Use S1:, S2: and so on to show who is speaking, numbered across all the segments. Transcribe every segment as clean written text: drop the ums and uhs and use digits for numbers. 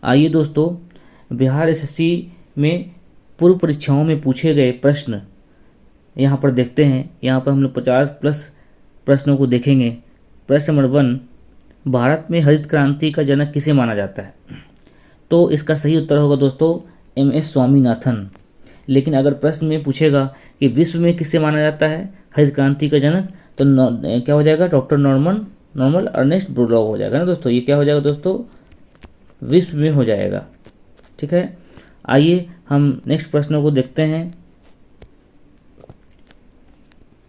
S1: आइए दोस्तों, बिहार एसएससी में पूर्व परीक्षाओं में पूछे गए प्रश्न यहाँ पर देखते हैं। यहाँ पर हम लोग 50+ प्रश्नों को देखेंगे। प्रश्न नंबर 1, भारत में हरित क्रांति का जनक किसे माना जाता है? तो इसका सही उत्तर होगा दोस्तों MS स्वामीनाथन। लेकिन अगर प्रश्न में पूछेगा कि विश्व में किसे माना जाता है हरित क्रांति का जनक, तो क्या हो जाएगा? डॉक्टर नॉर्मन अर्नेस्ट बोरलॉग हो जाएगा ना दोस्तों। ये क्या हो जाएगा दोस्तों? विश्व में हो जाएगा। ठीक है, आइए हम नेक्स्ट प्रश्नों को देखते हैं।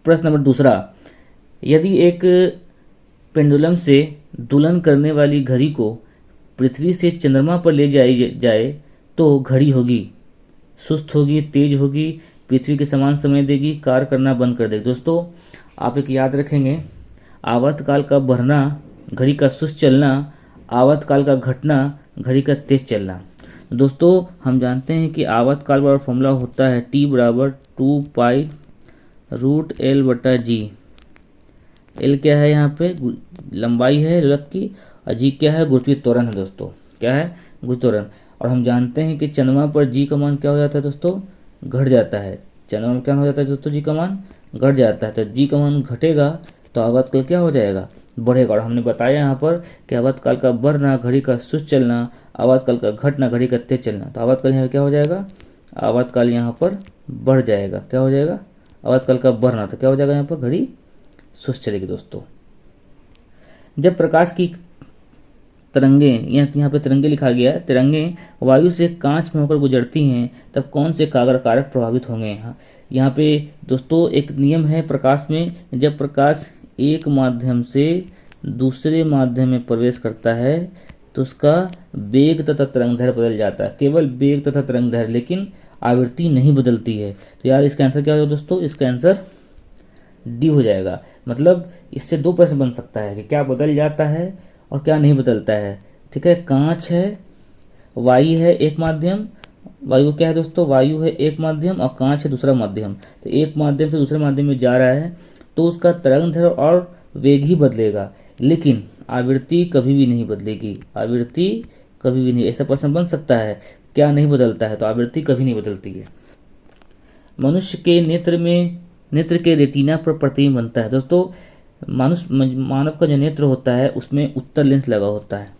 S1: प्रश्न नंबर 2, यदि एक पेंडुलम से दोलन करने वाली घड़ी को पृथ्वी से चंद्रमा पर ले जाई जाए तो घड़ी होगी, सुस्त होगी, तेज होगी, पृथ्वी के समान समय देगी, कार्य करना बंद कर देगी। दोस्तों आप एक याद रखेंगे, आवर्तकाल का बढ़ना, घड़ी का सुस्त चलना, आवर्तकाल का घटना, घड़ी का तेज चलना। दोस्तों हम जानते हैं कि आवर्तकाल वाला फॉर्मूला होता है T = 2π√L/G। L क्या है? यहाँ पे लंबाई है लोलक की, और G क्या है? गुरुत्वीय त्वरण है दोस्तों। क्या है? गुरुत्वीय त्वरण। और हम जानते हैं कि चंद्रमा पर G का मान क्या हो जाता है दोस्तों? घट जाता है। चंद्रमा में क्या हो जाता है दोस्तों? G का मान घट जाता है। तो G का मान घटेगा तो आवर्तकाल क्या हो जाएगा? बढ़ेगा। और हमने बताया यहाँ पर कि आवर्तकाल का बढ़ना, घड़ी का सुस्त चलना, आवर्तकाल का घटना, घड़ी का तेज चलना। तो आवर्तकाल यहाँ क्या हो जाएगा? आवर्तकाल यहाँ पर बढ़ जाएगा। क्या हो जाएगा? आवर्तकाल का बढ़ना। तो क्या हो जाएगा? यहाँ पर घड़ी सुस्त चलेगी दोस्तों। जब प्रकाश की तरंगे, यहाँ पे तिरंगे लिखा गया है, तिरंगे वायु से कांच में होकर गुजरती हैं तब कौन से कारक प्रभावित होंगे? यहाँ पे दोस्तों एक नियम है प्रकाश में, जब प्रकाश एक माध्यम से दूसरे माध्यम में प्रवेश करता है तो उसका वेग तथा तरंगदैर्घ्य बदल जाता है। केवल वेग तथा तरंगदैर्घ्य, लेकिन आवृत्ति नहीं बदलती है। तो यार इसका आंसर क्या होगा दोस्तों? इसका आंसर D हो जाएगा। मतलब इससे 2 प्रश्न बन सकता है कि क्या बदल जाता है और क्या नहीं बदलता है। ठीक है, कांच है, वायु है एक माध्यम, वायु क्या है दोस्तों? वायु है एक माध्यम और कांच है दूसरा माध्यम। तो एक माध्यम से दूसरे माध्यम में जा रहा है तो उसका तरंगदैर्घ्य और वेग ही बदलेगा, लेकिन आवृत्ति कभी भी नहीं बदलेगी। आवृत्ति कभी भी नहीं। ऐसा प्रश्न बन सकता है, क्या नहीं बदलता है? तो आवृत्ति कभी नहीं बदलती है। मनुष्य के नेत्र के रेटिना पर प्रतिबिंब बनता है। दोस्तों मानव का जो नेत्र होता है उसमें उत्तल लेंस लगा होता है,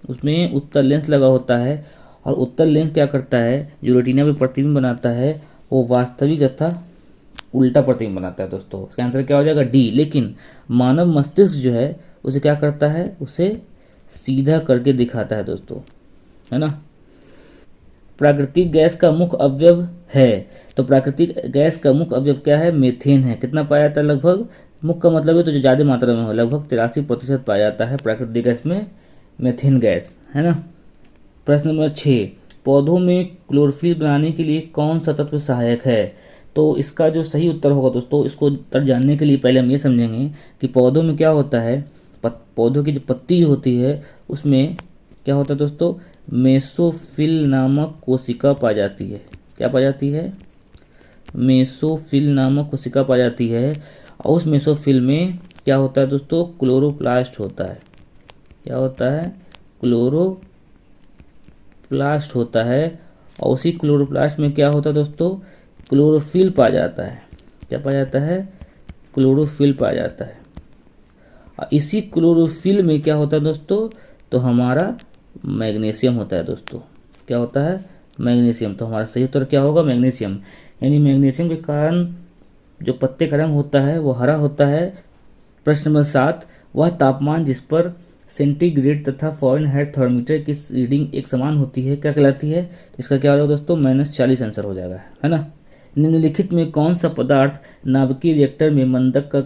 S1: उसमें उत्तल लेंस लगा होता है। और उत्तल लेंस क्या करता है? जो रेटिना पे प्रतिबिंब बनाता है वो वास्तविक तथा उल्टा प्रतिबिंब बनाता है दोस्तों। इसका आंसर क्या हो जाएगा? D। लेकिन मानव मस्तिष्क जो है उसे क्या करता है? उसे सीधा करके दिखाता है दोस्तों, है ना। प्राकृतिक गैस का मुख्य अवयव है, तो प्राकृतिक गैस का मुख्य अवयव क्या है? मीथेन है। कितना पाया जाता है? लगभग, मुख्य का मतलब है तो जो ज़्यादा मात्रा में हो, लगभग 83% पाया जाता है प्राकृतिक गैस में मीथेन गैस, है ना। प्रश्न नंबर 6, पौधों में क्लोरोफिल बनाने के लिए कौन सा तत्व सहायक है? तो इसका जो सही उत्तर होगा दोस्तों, इसको उत्तर जानने के लिए पहले हम ये समझेंगे कि पौधों में क्या होता है। पौधों की जो पत्ती होती है उसमें क्या होता है दोस्तों? मेसोफिल नामक कोशिका पाई जाती है। क्या पाई जाती है? मेसोफिल नामक कोशिका पाई जाती है। और उस मेसोफिल में क्या होता है दोस्तों? क्लोरोप्लास्ट होता है। क्या होता है? क्लोरोप्लास्ट होता है। और उसी क्लोरोप्लास्ट में क्या होता है दोस्तों? क्लोरोफिल पाया जाता है। क्या पाया जाता है? क्लोरोफिल पाया जाता है। और इसी क्लोरोफिल में क्या होता है दोस्तों? तो हमारा मैग्नीशियम होता है दोस्तों। क्या होता है? मैग्नीशियम। तो हमारा सही उत्तर क्या होगा? मैग्नीशियम। यानी मैग्नीशियम के कारण जो पत्ते का रंग होता है वो हरा होता है। प्रश्न नंबर 7, वह तापमान जिस पर सेंटीग्रेड तथा फ़ारेनहाइट थर्मामीटर की रीडिंग एक समान होती है क्या कहलाती है? इसका क्या होगा दोस्तों? -40 आंसर हो जाएगा, है ना। निम्नलिखित में कौन सा पदार्थ नाभिकीय रिएक्टर में मंदक का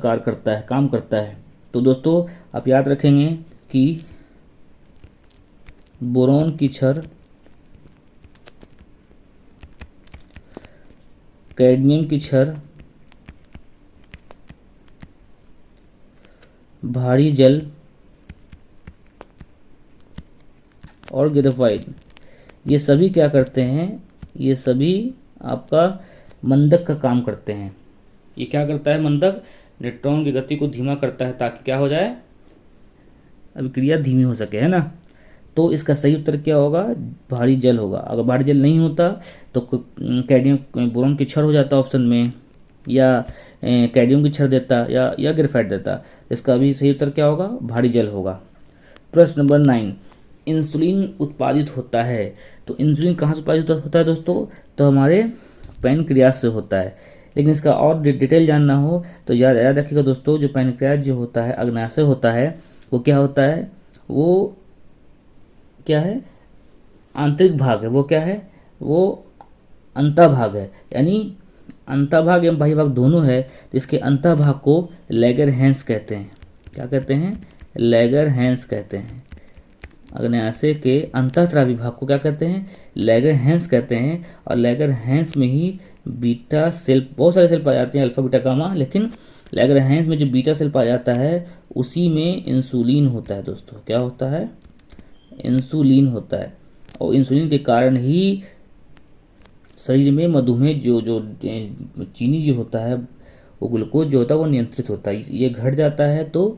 S1: काम करता है? तो दोस्तों आप याद रखेंगे कि बोरॉन की छड़, कैडमियम की छड़, भारी जल और ग्रेफाइट, ये सभी क्या करते हैं? ये सभी आपका मंदक का काम करते हैं। ये क्या करता है? मंदक इलेक्ट्रॉन की गति को धीमा करता है ताकि क्या हो जाए? अभिक्रिया धीमी हो सके, है ना। तो इसका सही उत्तर क्या होगा, भारी जल होगा। अगर भारी जल नहीं होता तो कैडमियम बोरॉन की क्षय हो जाता ऑप्शन में, या कैडमियम की क्षय देता, या ग्रेफाइट देता। इसका भी सही उत्तर क्या होगा, भारी जल होगा। प्रश्न नंबर 9, इंसुलिन उत्पादित होता है। तो इंसुलिन कहाँ से उत्पादित होता है दोस्तों, तो हमारे पैनक्रियाज से होता है। लेकिन इसका और डिटेल जानना हो तो याद रखिएगा दोस्तों, जो पैनक्रियाज जो होता है, अग्नाशय होता है, वो क्या होता है, वो क्या है, आंतरिक भाग है। वो क्या है, वो अंतःभाग है, यानी अंतःभाग एवं बाह्य भाग दोनों है। तो इसके अंतःभाग को लैगरहैंस कहते हैं। क्या कहते हैं, लैगरहैंस कहते हैं। अग्नाशय के अंतःस्रावी भाग को क्या कहते हैं, लैगरहैंस कहते हैं। और लैगरहैंस में ही बीटा सेल, बहुत सारे सेल पाए जाते हैं, अल्फा बीटा गामा, लेकिन लैगरहैंस में जो बीटा सेल पाया जाता है उसी में इंसुलिन होता है दोस्तों। क्या होता है, इंसुलिन होता है। और इंसुलिन के कारण ही शरीर में मधुमेह जो जो चीनी जो होता है, वो ग्लूकोज जो होता है वो नियंत्रित होता है। ये घट जाता है तो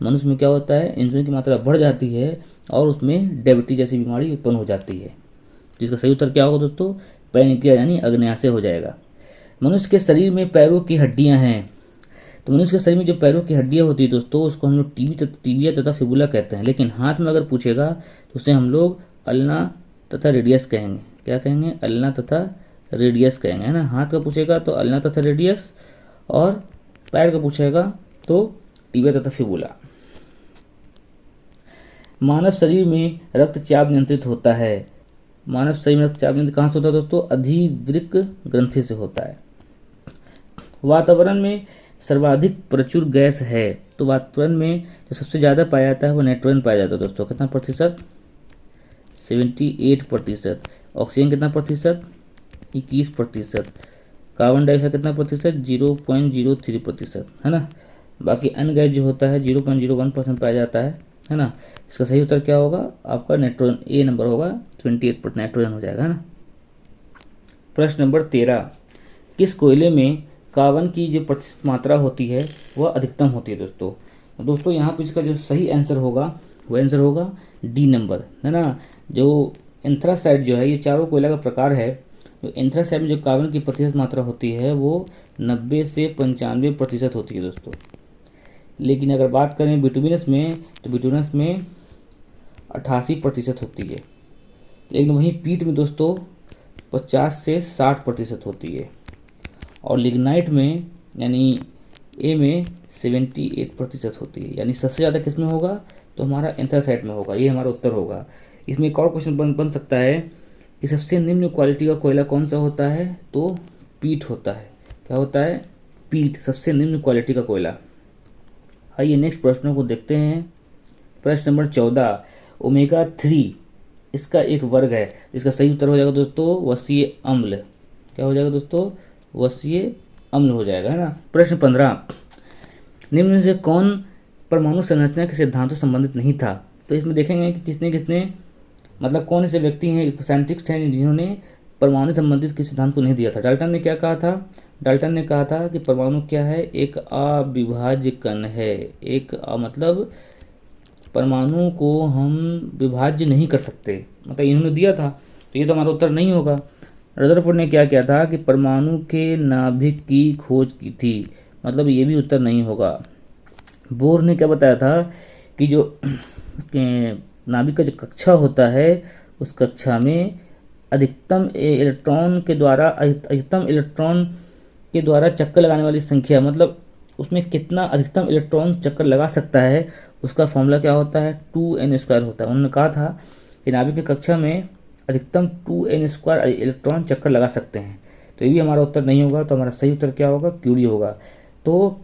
S1: मनुष्य में क्या होता है, इंसुलिन की मात्रा बढ़ जाती है और उसमें डायबिटीज जैसी बीमारी उत्पन्न हो जाती है। जिसका सही उत्तर क्या होगा दोस्तों, पैनक्रियाज यानी अग्नाशय हो जाएगा। मनुष्य के शरीर में पैरों की हड्डियां हैं। तो मनुष्य के शरीर में जो पैरों की हड्डियां होती है दोस्तों, उसको हम लोग टीबिया तथा फिबुला कहते हैं। लेकिन हाथ में अगर पूछेगा तो उसे हम लोग अल्ना तथा रेडियस कहेंगे। क्या कहेंगे, अल्ना तथा रेडियस कहेंगे, है ना। हाथ का पूछेगा तो अल्ना तथा रेडियस, और पैर का पूछेगा तो टीबिया तथा फिबुला। मानव शरीर में रक्तचाप नियंत्रित होता है। मानव शरीर में रक्तचाप नियंत्रित कहाँ से होता है दोस्तों, अधिवृक्क ग्रंथि से होता है। वातावरण में सर्वाधिक प्रचुर गैस है। तो वातावरण में जो सबसे ज़्यादा पाया जाता है वो नाइट्रोजन पाया जाता है दोस्तों। कितना प्रतिशत, 78%। ऑक्सीजन कितना प्रतिशत, 21%। कार्बन डाइऑक्साइड कितना प्रतिशत, 0.03%, है ना। बाकी अन्य गैस जो होता है 0.01% पाया जाता है ना। इसका सही उत्तर क्या होगा आपका, नाइट्रोजन, ए नंबर होगा, 28% नाइट्रोजन हो जाएगा, है ना। प्रश्न नंबर 13, किस कोयले में कार्बन की जो प्रतिशत मात्रा होती है वह अधिकतम होती है दोस्तों यहाँ पे इसका जो सही आंसर होगा वो आंसर होगा डी नंबर, है ना। जो एंथ्रासाइड जो है, ये चारों कोयला का प्रकार है। जो एंथ्रासाइड में जो कार्बन की प्रतिशत मात्रा होती है वो 90 से 95% होती है दोस्तों। लेकिन अगर बात करें बिटुमिनस में, तो बिटुमिनस में 88% होती है। लेकिन वहीं पीट में दोस्तों 50 से 60% होती है। और लिग्नाइट में यानी ए में 78% होती है। यानी सबसे ज़्यादा किस में होगा, तो हमारा एंथ्रासाइट में होगा। ये हमारा उत्तर होगा। इसमें एक और क्वेश्चन बन सकता है कि सबसे निम्न क्वालिटी का कोयला कौन सा होता है, तो पीट होता है। क्या होता है, पीट सबसे निम्न क्वालिटी का कोयला। आइए नेक्स्ट प्रश्नों को देखते हैं। प्रश्न नंबर 14, ओमेगा 3 इसका एक वर्ग है। इसका सही उत्तर हो जाएगा दोस्तों वसीय अम्ल। क्या हो जाएगा दोस्तों, वसीय अम्ल हो जाएगा, है ना। प्रश्न 15, निम्न में से कौन परमाणु संरचना के सिद्धांतों से संबंधित नहीं था। तो इसमें देखेंगे कि किसने किसने, मतलब कौन ऐसे व्यक्ति हैं, साइंटिस्ट हैं जिन्होंने परमाणु संबंधित किस सिद्धांत को नहीं दिया था। डाल्टन ने क्या कहा था, डाल्टन ने कहा था कि परमाणु क्या है, एक अविभाज्य कण है। एक मतलब परमाणु को हम विभाज्य नहीं कर सकते, मतलब इन्होंने दिया था, तो ये तो हमारा उत्तर नहीं होगा। रदरफोर्ड ने क्या किया था कि परमाणु के नाभिक की खोज की थी, मतलब ये भी उत्तर नहीं होगा। बोर ने क्या बताया था कि जो नाभिक का जो कक्षा होता है उस कक्षा में अधिकतम इलेक्ट्रॉन के द्वारा चक्कर लगाने वाली संख्या, मतलब उसमें कितना अधिकतम इलेक्ट्रॉन चक्कर लगा सकता है, उसका फॉर्मूला क्या होता है, 2n² होता है। उन्होंने कहा था कि नाभिक की कक्षा में अधिकतम 2n² इलेक्ट्रॉन चक्कर लगा सकते हैं। तो ये भी हमारा उत्तर नहीं होगा। तो हमारा सही उत्तर क्या होगा, क्यूरी होगा। तो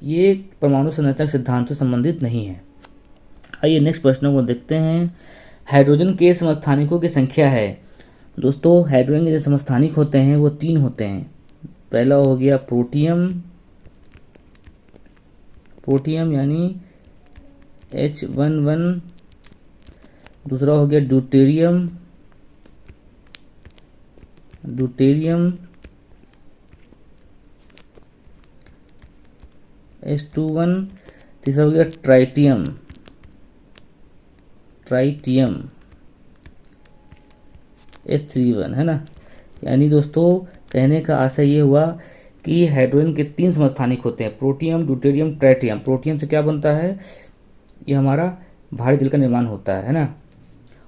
S1: ये परमाणु संरचना के सिद्धांत से संबंधित नहीं है। आइए नेक्स्ट प्रश्नों को देखते हैं। हाइड्रोजन के समस्थानिकों की संख्या है। दोस्तों हाइड्रोजन के जो समस्थानिक होते हैं वो 3 होते हैं। पहला हो गया प्रोटियम यानी H11, दूसरा हो गया ड्यूटेरियम H21, तीसरा हो गया ट्राइटियम ट्राइटियम H31 है ना। यानी दोस्तों कहने का आशय ये हुआ कि हाइड्रोजन के 3 समस्थानिक होते हैं, प्रोटियम, ड्यूटेरियम, ट्राइटियम। प्रोटियम से क्या बनता है, ये हमारा भारी जल का निर्माण होता है ना।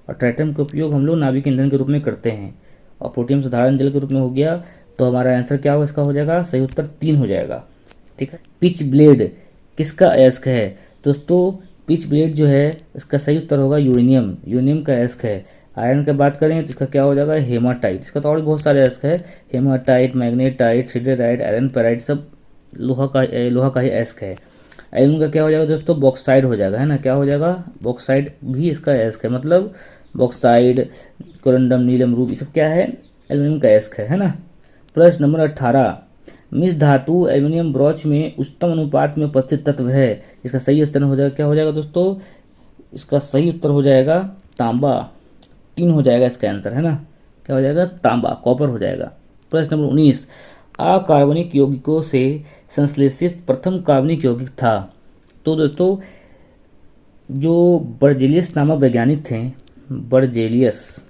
S1: और ट्राइटियम का उपयोग हम लोग नाभिक ईंधन के रूप में करते हैं। और प्रोटियम साधारण जल के रूप में हो गया। तो हमारा आंसर क्या होगा, इसका हो जाएगा सही उत्तर 3 हो जाएगा। ठीक है। पिच ब्लेड किसका अयस्क है दोस्तों, पिच ब्लेड जो है इसका सही उत्तर होगा यूरेनियम, यूरेनियम का अयस्क है। आयरन की बात करें तो इसका क्या हो जाएगा, हेमाटाइट। इसका तो और भी बहुत सारे अयस्क है, हेमाटाइट, मैग्नेटाइट, सिडराइट, आयरन पेराइट, सब लोहा का ही अयस्क है। आयरन का क्या हो जाएगा दोस्तों, बॉक्साइड हो जाएगा, है ना। क्या हो जाएगा, बॉक्साइड भी इसका अयस्क है। मतलब बॉक्साइड, कोरंडम, नीलम रूप, ये सब क्या है, एल्यूमिनियम का अयस्क है ना। प्रश्न नंबर 18, मिश्र धातु एल्यूमिनियम ब्रॉच में उच्चतम अनुपात में उपस्थित तत्व है। इसका सही उत्तर हो जाएगा, क्या हो जाएगा दोस्तों, इसका सही उत्तर हो जाएगा तांबा। 3 हो जाएगा इसका आंसर, है ना। क्या हो जाएगा, तांबा, कॉपर हो जाएगा। प्रश्न नंबर 19, अकार्बनिक यौगिकों से संश्लेषित प्रथम कार्बनिक यौगिक था। तो दोस्तों जो बर्जेलियस नामक वैज्ञानिक थे, बर्जेलियस,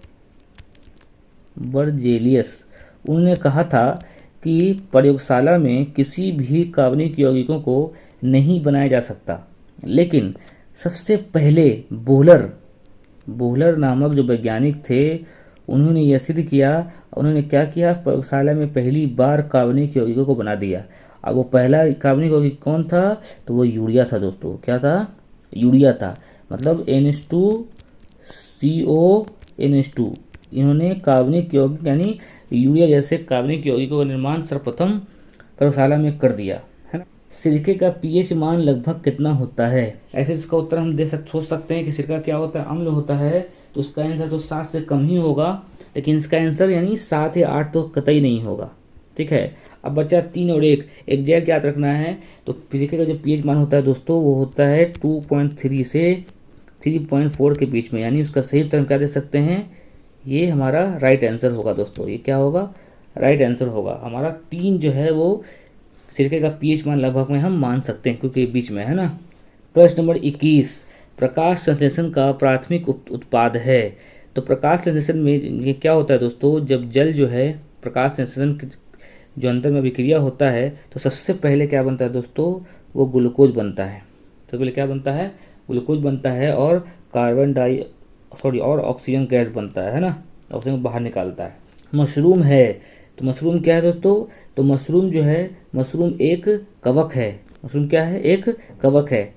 S1: उन्होंने कहा था कि प्रयोगशाला में किसी भी कार्बनिक यौगिकों को नहीं बनाया जा सकता, लेकिन सबसे पहले बोहलर नामक जो वैज्ञानिक थे उन्होंने यह सिद्ध किया। उन्होंने क्या किया, प्रयोगशाला में पहली बार कार्बनिक यौगिकों को बना दिया। अब वो पहला कार्बनिक यौगिक कौन था, तो वो यूरिया था दोस्तों। क्या था, यूरिया था। मतलब NH2CONH2, इन्होंने कार्बनिक यौगिक यानी यूरिया जैसे कार्बनिक यौगिकों का निर्माण सर्वप्रथम प्रयोगशाला में कर दिया, है ना। सिरके का pH मान लगभग कितना होता है। ऐसे इसका उत्तर हम सोच सकते हैं कि सिरका क्या होता है, अम्ल होता है, तो उसका आंसर तो 7 से कम ही होगा। लेकिन इसका आंसर यानी 7 या 8 तो कतई नहीं होगा। ठीक है। अब बचा 3 और 1 एग्जैक्ट याद रखना है। तो सिरके का जो pH मान होता है दोस्तों वो होता है 2.3 से 3.4 के बीच में। यानी उसका सही उत्तर हम क्या दे सकते हैं, ये हमारा राइट आंसर होगा दोस्तों। ये क्या होगा, राइट आंसर होगा हमारा। 3 जो है वो सिरके का pH मान लगभग में हम मान सकते हैं क्योंकि बीच में है ना। प्रश्न नंबर 21, प्रकाश संश्लेषण का प्राथमिक उत्पाद है। तो प्रकाश संश्लेषण में ये क्या होता है दोस्तों, जब जल जो है प्रकाश संश्लेषण जो अंदर में अभिक्रिया होता है तो सबसे पहले क्या बनता है दोस्तों, वो ग्लूकोज बनता है। सबसे पहले क्या बनता है, ग्लूकोज बनता है और और ऑक्सीजन गैस बनता है ना, ऑक्सीजन बाहर निकालता है। मशरूम है, तो मशरूम क्या है दोस्तों, तो मशरूम जो है, मशरूम एक कवक है। मशरूम क्या है, एक कवक है।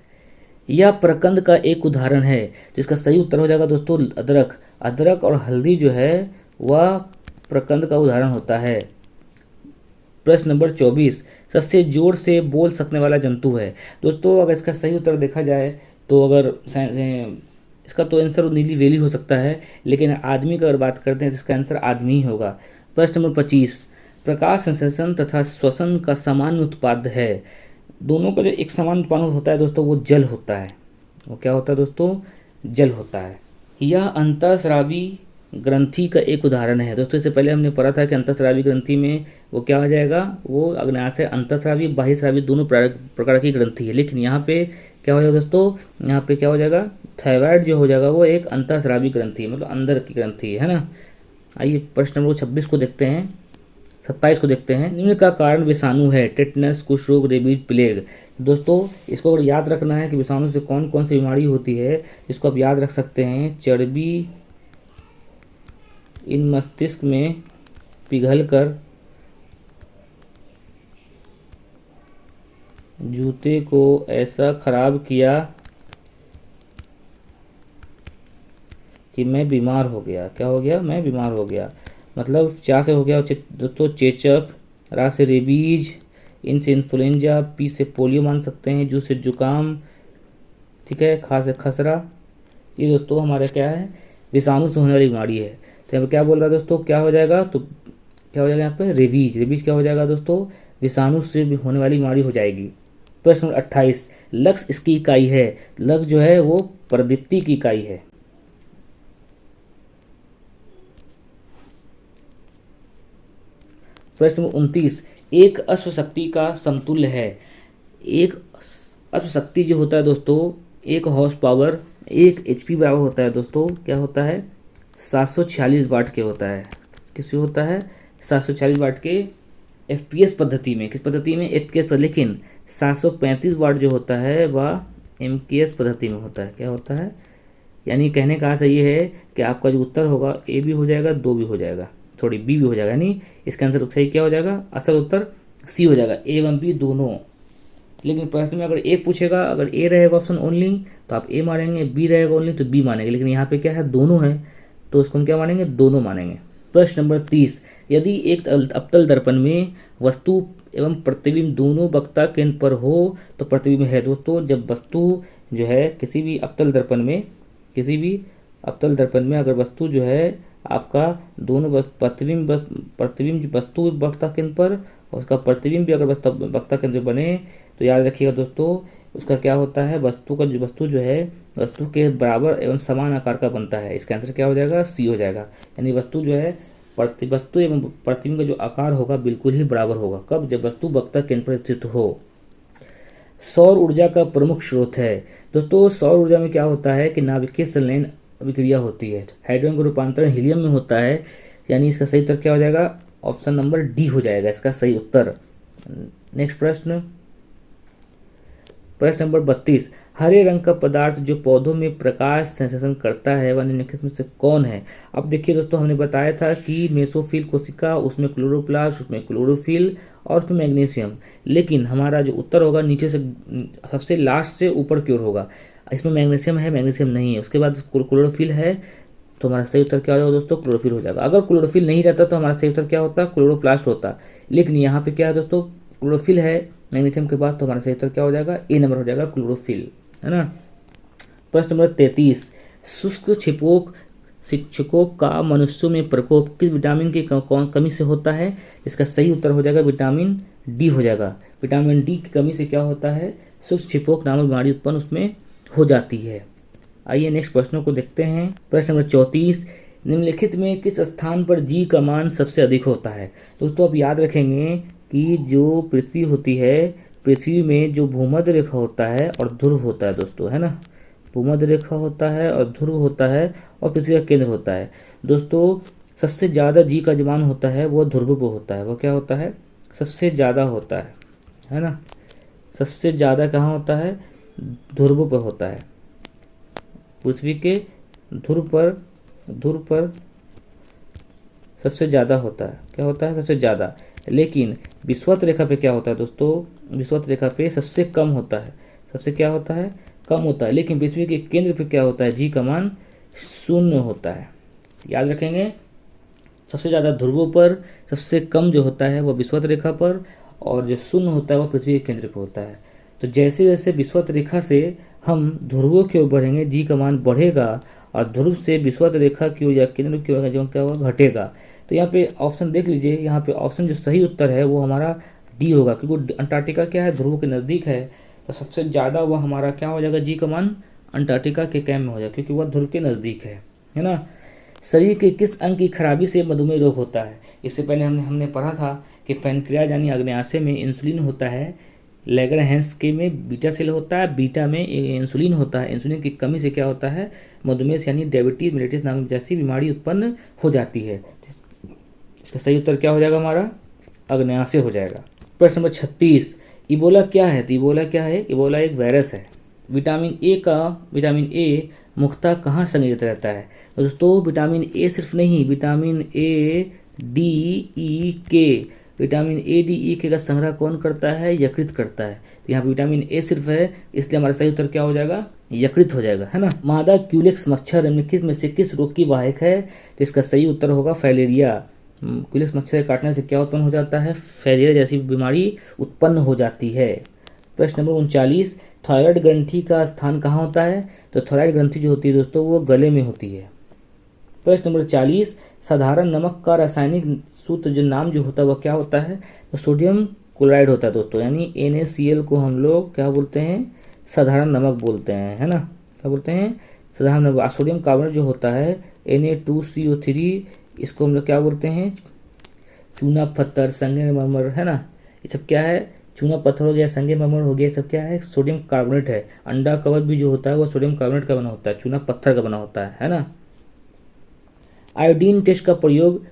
S1: यह प्रकंद का एक उदाहरण है, जिसका सही उत्तर हो जाएगा दोस्तों अदरक। अदरक और हल्दी जो है वह प्रकंद का उदाहरण होता है। प्रश्न नंबर 24, सबसे जोर से बोल सकने वाला जंतु है। दोस्तों अगर इसका सही उत्तर देखा जाए तो अगर इसका तो आंसर नीली वेली हो सकता है, लेकिन आदमी का अगर बात करते हैं तो इसका आंसर आदमी ही होगा। प्रश्न नंबर 25, प्रकाश संश्लेषण तथा श्वसन का सामान्य उत्पाद है। दोनों का जो एक समान उत्पाद होता है दोस्तों वो जल होता है। वो क्या होता है दोस्तों, जल होता है। यह अंतःस्रावी ग्रंथि का एक उदाहरण है। दोस्तों इससे पहले हमने पढ़ा था कि अंतःस्रावी ग्रंथि में वो क्या हो जाएगा, वो अग्नाशय अंतःस्रावी बाह्यस्रावी दोनों प्रकार की ग्रंथि है। लेकिन यहाँ पे क्या हो जाएगा दोस्तों, यहाँ पे क्या हो जाएगा, थायराइड जो हो जाएगा वो एक अंतःस्रावी ग्रंथि है, मतलब अंदर की ग्रंथि है ना। आइए प्रश्न नंबर 26 को देखते हैं, 27 को देखते हैं। निम्न का कारण विषाणु है, टेटनस, कुष्ठ रोग, रेबीज, प्लेग। दोस्तों इसको अगर याद रखना है कि विषाणु से कौन कौन सी बीमारी होती है, इसको आप याद रख सकते हैं। चर्बी इन मस्तिष्क में पिघलकर जूते को ऐसा खराब किया कि मैं बीमार हो गया। क्या हो गया, मैं बीमार हो गया। मतलब चा से हो गया दोस्तों चेचक, रा से रेबीज, इन से इन्फ्लुएंजा, पी से पोलियो मान सकते हैं, जू से जुकाम, ठीक है, खा से खसरा। ये दोस्तों हमारा क्या है, विषाणु से होने वाली बीमारी है। तो यहाँ पे क्या बोल रहा है दोस्तों, क्या हो जाएगा, तो क्या हो जाएगा यहाँ पे रेबीज। रेबीज क्या हो जाएगा दोस्तों, विषाणु से होने वाली बीमारी हो जाएगी। प्रश्न नंबर 28, लक्स इसकी इकाई है। लक्स जो है वो प्रदीप्ति की इकाई है। प्रश्न नंबर 29, एक अश्वशक्ति का समतुल्य है। एक अश्वशक्ति जो होता है दोस्तों 1 हॉर्स पावर एक HP बराबर होता है दोस्तों, क्या होता है, 746 वाट के होता है। किससे होता है, 746 वाट के FPS पद्धति में। किस पद्धति में, FPS पर। लेकिन 735 वाट जो होता है वह MKS पद्धति में होता है। क्या होता है, यानी कहने का आशय ये है कि आपका जो उत्तर होगा A भी हो जाएगा, 2 भी हो जाएगा, थोड़ी B भी हो जाएगा, यानी इसका आंसर सही क्या हो जाएगा, असल उत्तर C हो जाएगा, A एवं B दोनों। लेकिन प्रश्न में अगर A पूछेगा, अगर A रहेगा ऑप्शन ओनली तो आप A मानेंगे, B रहेगा ओनली तो B मानेंगे, लेकिन यहाँ पे क्या है, दोनों है तो उसको हम क्या मानेंगे, दोनों मानेंगे। प्रश्न नंबर 30, यदि एक अवतल दर्पण में वस्तु एवं प्रतिबिंब दोनों वक्ता केंद्र पर हो तो प्रतिबिंब है। दोस्तों जब वस्तु जो है किसी भी अवतल दर्पण में अगर वस्तु जो है आपका दोनों प्रतिबिंब वस्तु वक्ता केंद्र पर और उसका प्रतिबिंब भी अगर वक्ता केंद्र बने तो याद रखिएगा दोस्तों उसका क्या होता है, वस्तु जो है वस्तु के बराबर एवं समान आकार का बनता है। इसका आंसर क्या हो जाएगा, C हो जाएगा। यानी वस्तु जो है वस्तु एवं प्रतिबिंब का जो आकार होगा बिल्कुल ही बराबर होगा। कब, जब वस्तु वक्ता केंद्र पर स्थित हो। सौर ऊर्जा का प्रमुख स्रोत है। दोस्तों सौर ऊर्जा में क्या होता है कि नाभिकीय संलयन अभिक्रिया होती है, हाइड्रोजन का रूपांतरण हीलियम में होता है। यानी इसका सही उत्तर क्या हो जाएगा, ऑप्शन नंबर D हो जाएगा इसका सही उत्तर। नेक्स्ट प्रश्न नंबर 32, हरे रंग का पदार्थ जो पौधों में प्रकाश संश्लेषण करता है वह निम्नलिखित में से कौन है। अब देखिए दोस्तों हमने बताया था कि मेसोफिल कोशिका, उसमें क्लोरोप्लास्ट, उसमें क्लोरोफिल और उसमें मैग्नीशियम। लेकिन हमारा जो उत्तर होगा नीचे से सबसे लास्ट से ऊपर की ओर होगा। इसमें मैग्नीशियम है, मैग्नीशियम नहीं है, उसके बाद क्लोरोफिल है, तो हमारा सही उत्तर क्या हो जाएगा दोस्तों, क्लोरोफिल हो जाएगा। अगर क्लोरोफिल नहीं रहता तो हमारा सही उत्तर क्या होता, क्लोरोप्लास्ट होता। लेकिन यहाँ पे क्या है दोस्तों, क्लोरोफिल है मैग्नीशियम के बाद, तो हमारा सही उत्तर क्या हो जाएगा, A नंबर हो जाएगा, क्लोरोफिल, है ना। प्रश्न नंबर 33, शुष्क शिक्षकों का मनुष्यों में प्रकोप किस विटामिन की कमी से होता है। इसका सही उत्तर हो जाएगा विटामिन D हो जाएगा। विटामिन D की कमी से क्या होता है, शुष्क छिपोक नामक बीमारी उत्पन्न उसमें हो जाती है। आइए नेक्स्ट प्रश्नों को देखते हैं। प्रश्न नंबर 34, निम्नलिखित में किस स्थान पर G का मान सबसे अधिक होता है। दोस्तों अब याद रखेंगे कि जो पृथ्वी होती है, पृथ्वी में जो भूमध्य रेखा होता है और ध्रुव होता है दोस्तों, है ना, भूमध्य रेखा होता है और ध्रुव होता है और पृथ्वी का केंद्र होता है। दोस्तों सबसे ज़्यादा G का जो मान होता है वो ध्रुव पर होता है। वो क्या होता है, सबसे ज़्यादा होता है ना, सबसे ज़्यादा कहाँ होता है, ध्रुव पर होता है। पृथ्वी के ध्रुव पर सबसे ज़्यादा होता है। क्या होता है, सबसे ज़्यादा। लेकिन विषुवत रेखा पे क्या होता है दोस्तों, विषुवत रेखा पे सबसे कम होता है। सबसे क्या होता है, कम होता है। लेकिन पृथ्वी के केंद्र पे क्या होता है, G का मान 0 होता है। याद रखेंगे, सबसे ज़्यादा ध्रुवों पर, सबसे कम जो होता है वह विषुवत रेखा पर, और जो 0 होता है वह पृथ्वी के केंद्र पर होता है। तो जैसे जैसे विषुवत रेखा से हम ध्रुवों की ओर बढ़ेंगे G का मान बढ़ेगा, और ध्रुव से विषुवत रेखा की ओर या केंद्र की ओर जो क्या होगा, घटेगा। तो यहाँ पे ऑप्शन देख लीजिए, यहाँ पे ऑप्शन जो सही उत्तर है वो हमारा D होगा, क्योंकि अंटार्कटिका क्या है, ध्रुव के नज़दीक है, तो सबसे ज़्यादा वह हमारा क्या हो जाएगा, G का मान अंटार्कटिका के कैंप में हो जाएगा, क्योंकि वह ध्रुव के नज़दीक है ना। शरीर के किस अंग की खराबी से मधुमेह रोग होता है। इससे पहले हमने पढ़ा था कि पैनक्रियाज यानी अग्न्याशय में इंसुलिन होता है, लैंगरहैंस के में बीटा सेल होता है, बीटा में इंसुलिन होता है। इंसुलिन की कमी से क्या होता है, मधुमेह यानी डायबिटीज मेलिटस नामक जैसी बीमारी उत्पन्न हो जाती है। इसका सही उत्तर क्या हो जाएगा हमारा, अग्न्याशय हो जाएगा। प्रश्न नंबर 36, इबोला क्या है। तो इबोला क्या है, इबोला एक वायरस है। विटामिन ए मुख्यतः कहाँ संग्रहित रहता है। तो दोस्तों विटामिन ए सिर्फ नहीं, विटामिन ए डी ई के, विटामिन ए डी ई के का संग्रह कौन करता है, यकृत करता है। तो यहाँ विटामिन ए सिर्फ है, इसलिए हमारा सही उत्तर क्या हो जाएगा, यकृत हो जाएगा, है ना। मादा क्यूलेक्स मच्छर निम्नलिखित में से किस रोग की वाहक है। तो इसका सही उत्तर होगा फाइलेरिया। क्यूलेक्स मच्छर काटने से क्या उत्पन्न हो जाता है, फाइलेरिया जैसी बीमारी उत्पन्न हो जाती है। प्रश्न नंबर 39, थायराइड ग्रंथि का स्थान कहाँ होता है। तो थायराइड ग्रंथि जो होती है दोस्तों वो गले में होती है। प्रश्न नंबर 40, साधारण नमक का रासायनिक सूत्र जो नाम जो होता है वह क्या होता है। तो सोडियम क्लोराइड होता है दोस्तों, यानी NaCl को हम लोग क्या बोलते हैं, साधारण नमक बोलते हैं, है ना, क्या बोलते हैं, साधारण नमक। सोडियम कार्बोनेट जो होता है Na2CO3, इसको हम लोग क्या बोलते हैं, चूना पत्थर, संगमरमर, है ना, ये सब क्या है, चूना पत्थर हो गया, संगे मरमर हो गया, सब क्या है, सोडियम कार्बोनेट है। अंडा कवच भी जो होता है वो सोडियम कार्बोनेट का बना होता है, चूना पत्थर का बना होता है ना। आयोडीन टेस्ट का प्रयोग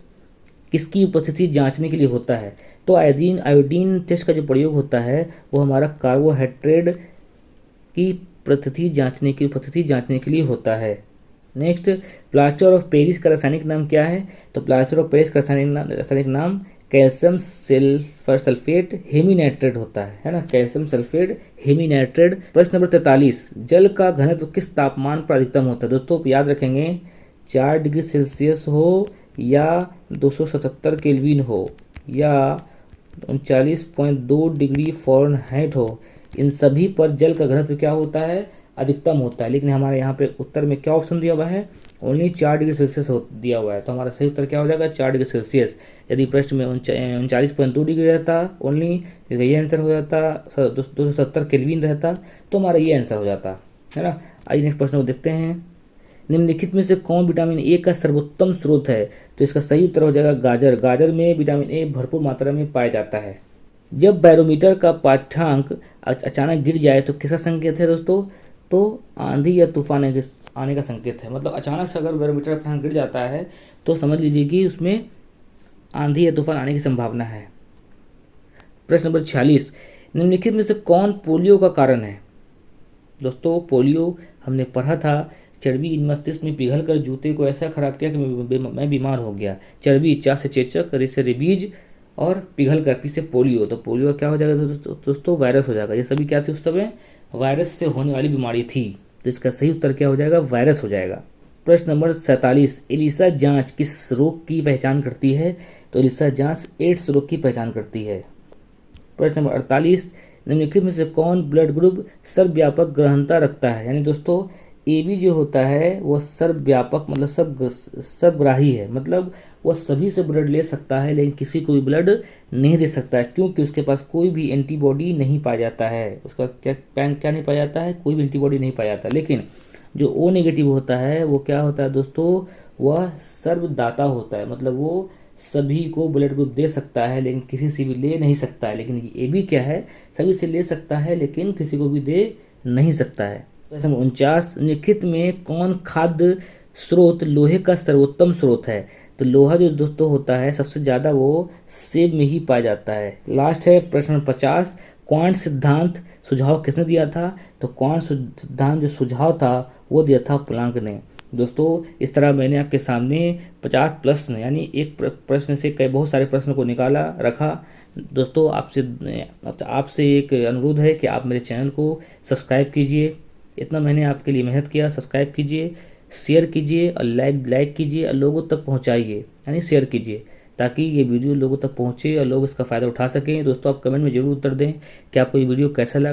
S1: किसकी उपस्थिति जांचने के लिए होता है? तो आयोडीन आयोडीन टेस्ट का जो प्रयोग होता है वो हमारा कार्बोहाइड्रेट की उपस्थिति जांचने के लिए होता है। नेक्स्ट, प्लास्टर ऑफ पेरिस का रासायनिक नाम क्या है? तो प्लास्टर ऑफ पेरिस का रासायनिक नाम कैल्शियम सल्फेट हेमीनाइट्रेट होता है ना, कैल्शियम सल्फेट हेमीनाइट्रेट। प्रश्न नंबर 43, जल का घनत्व किस तापमान पर अधिकतम होता है? दोस्तों याद रखेंगे, 4 डिग्री सेल्सियस हो या 277 केल्विन हो या 39.2 डिग्री फ़ारेनहाइट हो, इन सभी पर जल का घनत्व क्या होता है? अधिकतम होता है। लेकिन हमारे यहाँ पे उत्तर में क्या ऑप्शन दिया हुआ है? ओनली 4 डिग्री सेल्सियस दिया हुआ है। तो हमारा सही उत्तर क्या हो जाएगा? 4 डिग्री सेल्सियस। यदि प्रश्न में 39.2 डिग्री रहता ओनली, ये आंसर हो जाता, 270 केल्विन रहता तो हमारा ये आंसर हो जाता, है ना। आइए नेक्स्ट प्रश्न को देखते हैं। निम्नलिखित में से कौन विटामिन ए का सर्वोत्तम स्रोत है? तो इसका सही उत्तर हो जाएगा गाजर। गाजर में विटामिन ए भरपूर मात्रा में पाया जाता है। जब बैरोमीटर का पाठ्यांक अचानक गिर जाए तो किसका संकेत है दोस्तों? तो आंधी या तूफान आने का संकेत है। मतलब अचानक से अगर बैरोमीटर का पाठ्यांक गिर जाता है तो समझ लीजिए कि उसमें आंधी या तूफान आने की संभावना है। प्रश्न नंबर 46, निम्नलिखित में से कौन पोलियो का कारण है? दोस्तों पोलियो हमने पढ़ा था, चर्बी मस्तिष्क में पिघलकर जूते को ऐसा खराब किया कि मैं बीमार हो गया। चर्बी, चा से चेचक, रे से रेबीज और पिघलकर पी से पोलियो। तो पोलियो क्या हो जाएगा दोस्तों? वायरस हो जाएगा। ये सभी क्या थी उस समय? वायरस से होने वाली बीमारी थी। तो इसका सही उत्तर क्या हो जाएगा? वायरस हो जाएगा। प्रश्न नंबर 47, एलिसा जांच किस रोग की पहचान करती है? तो एलिसा जांच एड्स रोग की पहचान करती है। प्रश्न नंबर 48, निम्नलिखित में से कौन ब्लड ग्रुप सर्वव्यापक ग्रहणता रखता है? यानी दोस्तों AB जो होता है वो सर्वव्यापक मतलब सर्वग्राही है, मतलब वो सभी से ब्लड ले सकता है लेकिन किसी को भी ब्लड नहीं दे सकता है, क्योंकि उसके पास कोई भी एंटीबॉडी नहीं पाया जाता है। उसका क्या नहीं पाया जाता है? कोई भी एंटीबॉडी नहीं पाया जाता। लेकिन जो O नेगेटिव होता है वो क्या होता है दोस्तों? वह सर्वदाता होता है, मतलब वो सभी को ब्लड ग्रुप दे सकता है लेकिन किसी से भी ले नहीं सकता है। लेकिन AB क्या है? सभी से ले सकता है लेकिन किसी को भी दे नहीं सकता है। प्रश्न 49, निम्नलिखित में कौन खाद्य स्रोत लोहे का सर्वोत्तम स्रोत है? तो लोहा जो दोस्तों होता है सबसे ज्यादा वो सेब में ही पाया जाता है। लास्ट है प्रश्न 50, क्वांट सिद्धांत सुझाव किसने दिया था? तो क्वांट सिद्धांत जो सुझाव था वो दिया था प्लांक ने। दोस्तों इस तरह मैंने आपके सामने 50 प्रश्न यानी एक प्रश्न से कई बहुत सारे प्रश्न को निकाला रखा। दोस्तों आपसे एक अनुरोध है कि आप मेरे चैनल को सब्सक्राइब कीजिए। इतना मैंने आपके लिए मेहनत किया, सब्सक्राइब कीजिए, शेयर कीजिए और लाइक कीजिए और लोगों तक पहुंचाइए, यानी शेयर कीजिए ताकि ये वीडियो लोगों तक पहुंचे और लोग इसका फ़ायदा उठा सकें। दोस्तों आप कमेंट में ज़रूर उत्तर दें कि आपको ये वीडियो कैसा लगा।